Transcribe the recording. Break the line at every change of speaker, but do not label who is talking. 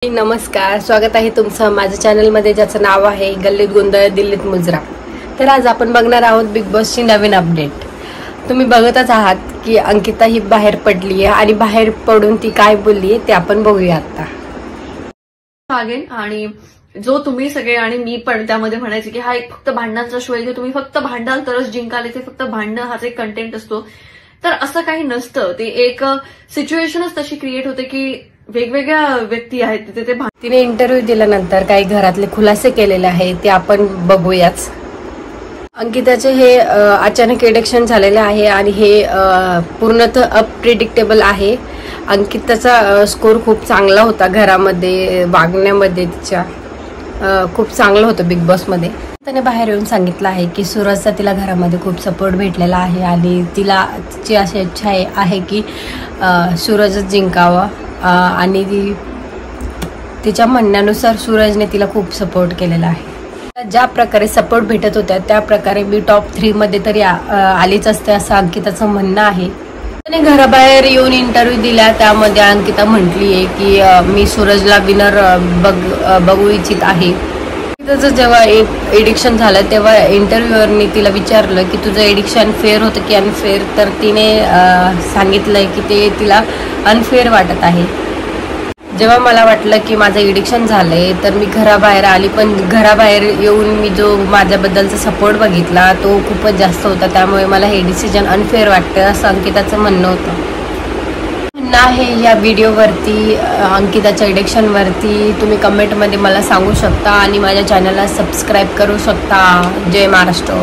नमस्कार, स्वागत आहे तुमचं माझ्या चॅनलमध्ये ज्याचं नाव आहे गल्लीत गोंधळ दिल्लीत मुजरा। तर आज आपण बघणार आहोत बिग बॉसची नवीन अपडेट। तुम्ही बघतच आहात की अंकिता ही बाहेर पडली आहे आणि बाहेर पडून ती काय बोलली ते आपण बघूया आता।
आणि जो तुम्ही सगळे आणि मी पण त्यामध्ये म्हणायचे की हा एक फक्त भांडणांचा शो आहे की तुम्ही फक्त भांडाल तरच जिंकाल, ते फक्त भांडणं हाच एक कंटेंट असतो, तर असं काही नसतं। ते एक सिच्युएशनच तशी क्रिएट होते की वेगवेगळ्या व्यक्ती आहेत तिथे
तिने इंटरव्ह्यू दिल्यानंतर काही घरातले खुलासे केलेले आहेत ते आपण बघूयाच। अंकिताचे हे अचानक इलेक्शन झालेले आहे आणि हे पूर्णतः अनप्रेडिक्टेबल आहे। अंकिताचा स्कोर खूप चांगला होता, घरामध्ये वागण्यामध्ये तिच्या खूप चांगलं होतं बिग बॉस मध्ये। त्याने बाहेर येऊन सांगितलं आहे की सूरजचा तिला घरामध्ये खूप सपोर्ट भेटलेला आहे आणि तिची अशी इच्छा आहे की सूरजच जिंकावा आणि तिच्या म्हणण्यानुसार सूरजने तिला खूप सपोर्ट केलेला आहे। ज्या प्रकारे सपोर्ट भेटत होत्या त्या प्रकारे मी टॉप 3 मध्ये तरी आलीच असते असं अंकिताचं म्हणणं आहे। त्याने घराबाहेर येऊन इंटरव्ह्यू दिला, त्यामध्ये अंकिता म्हटली आहे की मी सूरजला विनर बघू इच्छित आहे। तिचं जेव्हा एडिक्शन झालं तेव्हा इंटरव्ह्यूअरने तिला विचारलं की तुझं एडिक्शन फेअर होतं की अनफेअर, तर तिने सांगितलंय की ते तिला अनफेअर वाटत आहे। जेव्हा मला वाटलं की माझं एडिक्शन झालंय तर मी घराबाहेर आली, पण घराबाहेर येऊन मी जो माझ्याबद्दलचा सपोर्ट बघितला तो खूपच जास्त होता, त्यामुळे मला हे डिसिजन अनफेअर वाटतं असं अंकिताचं म्हणणं होतं आहे। या व्हिडिओवरती अंकिताच्या एडिक्शनवरती तुम्ही कमेंटमध्ये मला सांगू शकता आणि माझ्या चॅनलला सबस्क्राईब करू शकता। जय महाराष्ट्र।